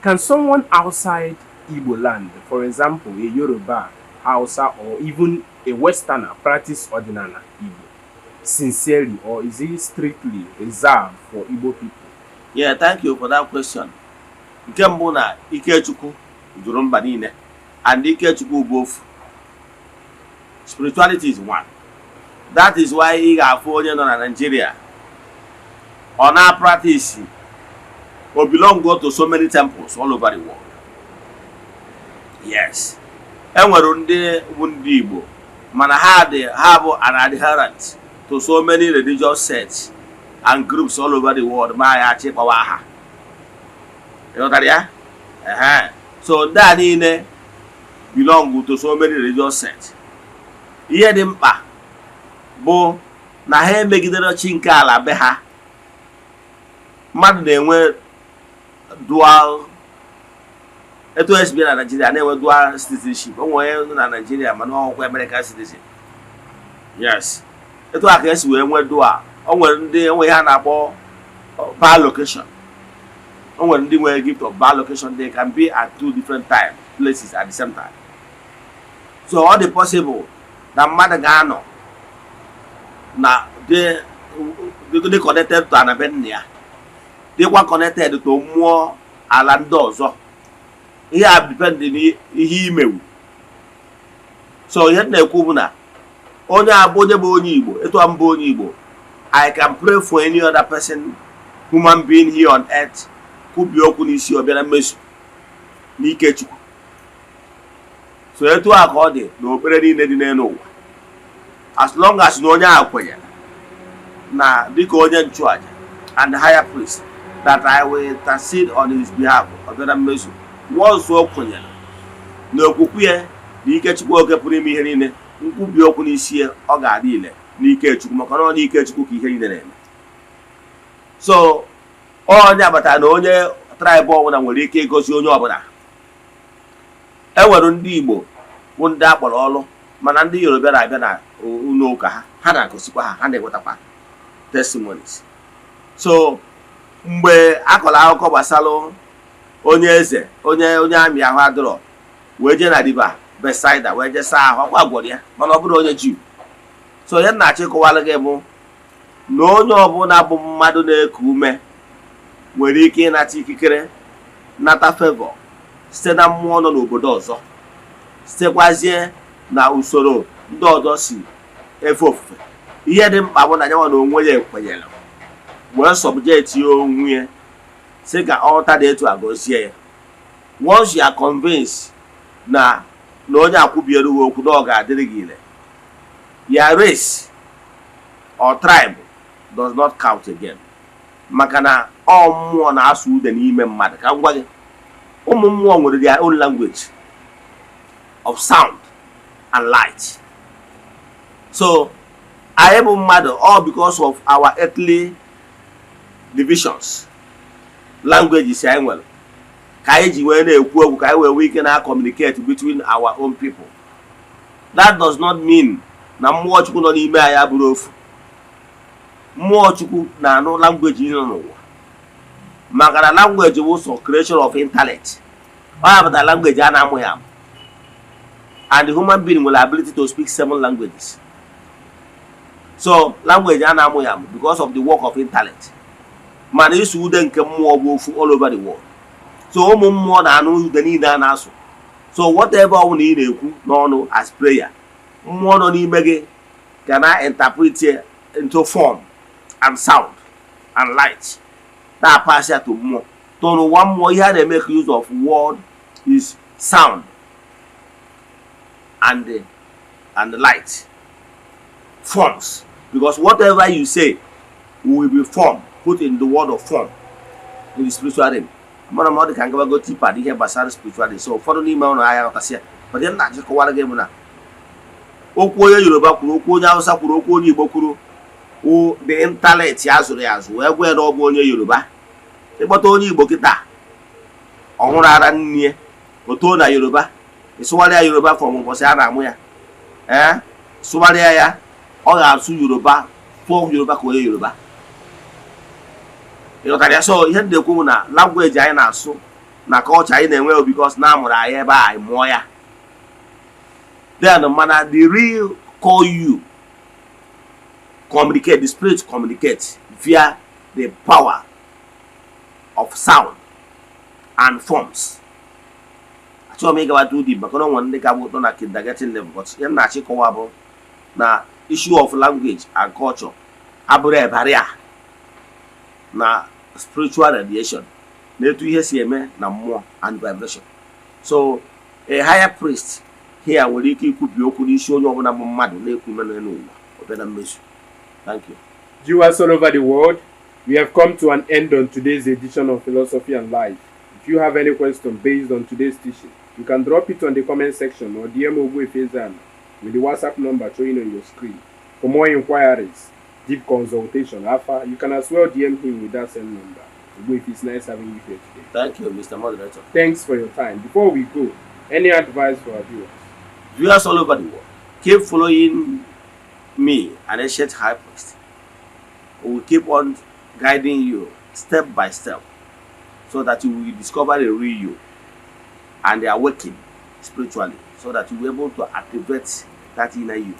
Can someone outside Igbo land, for example, a Yoruba, Hausa, or even a Westerner, practice Ordinana Igbo sincerely, or is it strictly reserved for Igbo people? Yeah, thank you for that question. Nke mbụ na Ikechukwu juru mba niile, and Ikechukwu bụ ofu. Spirituality is one. That is why ị ga-afụ onye nọ na Nigeria ọ na-practice or belong to so many temples all over the world. Yes. Enwere ndị bụ ndị Igbo mana ha bụ an adherent to so many religious sects and groups all over the world ma ya chịkpawa ha. Ịghọtara ya? So ndị a niile belong to so many religious sects. Ihe dị mkpa bụ na ha emegidere chi nke ala be ha. Mmadụ na-enwe dual, etu esi bịa na Nigeria na-enwe dual citizenship. Onwe onye na Nigeria mana ọkwa American citizen. Yes. Etu aka esi wee nwee dual. O nwere ndị enwe ha na-akpọ bilocation. O nwere ndị nwere gift of bilocation. They can be at two different places at the same time. So all the possible na mmadụ ga-anọ na they connected to anabenne ya. Dịkwa connected to mmụọ ala ndị ọzọ. Ihe a depend n'ihe imewu. So ihe na-ekwu bụ na onye abụ onye bụ onye Igbo, etu a mbụ onye Igbo, I can pray for any other person, human being here on earth, kwubi okwu n'isi ọbịa na mmezu n'ike Chukwu. So etu a ka ọ dị n'okpere niile dị n'elu ụwa. As long as na onye a kwenyere na dịka onye nchụaja and the higher priest, that I will intercede on his behalf ọbịa na mmezu. Once o kwenyere na okwukwe ya na ike Chukwu oge pụrụ ime ihe niile, nkwubi okwu n'isi ya ọ ga-adị ile n'ike Chukwu, maka na ọ n'ike Chukwu ka ihe niile na-eme. So onye agbata na onye tribe ọbụla nwere ike igosi onye ọbụla. Enwere ndị Igbo bụ ndị akpọrọ ọlụ, mana ndị Yoruba na-abịa na ụlọ ụka ha na-agosikwa ha na-enwetakwa testimonies. So mgbe akọrọ akụkọ gbasara onye eze onye amị ahụ adịrọ wee jee na river Bethsaida wee jee saa ahụ, ọkwa gwọrọ ya mana ọ bụrụ onye Juu. So ya na-achọ ịkọwara gị bụ na onye ọbụla bụ mmadụ na-eku ume nwere ike ịnata ikikere, nata favor site na mmụọ nọ n'obodo ọzọ, sitekwazie na usoro ndị ọzọ si efe ofufe. Ihe dị mkpa bụ na nyanwa na onwe ya ekwenyere wee subject ya onwe ya sị ka ọta dị etu agọzie ya. Once you are convinced na onye akwụbiere gị okwu na ọ ga-adịrị gị ile, your race or tribe does not count again. Maka na ọ mmụọ na-asụ ude n'ime mmadụ. Ka m gwa gị, ụmụ mmụọ nwere their own language of sound and light. So anyị bụ mmadụ all because of our earthly divisions, languages anyị nwere, ka anyị ji wee na-ekwu okwu, ka anyị wee ike na communicate between our own people. That does not mean na mmụọ Chukwu nọ n'ime anyị abụrụ ofu. Mmụọ Chukwu na-anụ language nọ n'ụwa, maka na language bụ so creation of intellect. Ọ ya pụtara language a na-amụ ya, and the human being nwere ability to speak 7 languages. So language a na-amụ ya because of the work of intellect. Mana isu ude nke mmụọ bụ ofu all over the world. So ụmụ mmụọ na-anụ ude niile a na-asụ. So whatever ọ bụla ị na-ekwu n'ọnụ as prayer, mmụọ nọ n'ime gị ga na-interpret into form and sound and light. That pass ya to mmụọ. So n'ụwa mmụọ ihe a na-make use of word is sound and the light, forms, because whatever you say will be formed, put in the word of form in the spiritual realm. Mana mmadụ ka ngaba go tipa ihe gbasara spirituality. So ụfọdụ n'ime ụlọ ahịa ọkasịa, but ihe na-achọ kọwara gị bụ na okwu onye Yoruba kwuru, okwu onye Hausa kwuru, okwu onye Igbo kwuru, the intellect ya zụrụ ya azụ wee gwa ya na ọ bụ onye Yoruba. Ịkpọta onye Igbo kịta ọhụrụ ara nne oto na Yoruba, ịsụgharịa Yoruba from ụbọchị a na-amụ ya, sụgharịa ya ọ ga-asụ Yoruba, fụọ Yoruba ka onye Yoruba. So ihe ndị ekwu na language anyị na-asụ na culture anyị na-enwe because na amụrụ anyị ebe a mụọ ya. Then mana the real call you communicate, the spirit communicate via the power of sound and forms. Achọrọ m ịgawa do deep maka na onwe ndị ka bụ na kindergarten level, but ya na-achị kọwa bụ na issue of language and culture abụrụ a barrier na spiritual radiation na-etu ihe si eme na mmụọ and vibration. So a higher priest here nwere ike ikwubi okwu n'isi onye ọbụla bụ mmadụ na-ekwu ime n'ụwa ọbịa na mmezu. Thank you. Viewers all over the world, we have come to an end on today's edition of Philosophy and Life. If you have any question based on today's teaching, you can drop it on the comment section or DM Ogbuefi Ezeana with the WhatsApp number showing on your screen. For more inquiries, deep consultation, Alpha, you can as well DM him with that same number. Ogbuefi, it's nice having you here today. Thank you, Mr. Moderator. Thanks for your time. Before we go, any advice for our viewers? Viewers all over the world, keep following me, an ancient high priest. We will keep on guiding you step by step so that you will discover the real you and awaken spiritually so that you will be able to activate that inner you.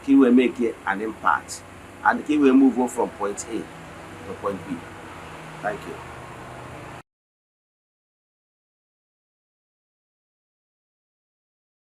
He will make an impact and he will move on from point A to point B. Thank you.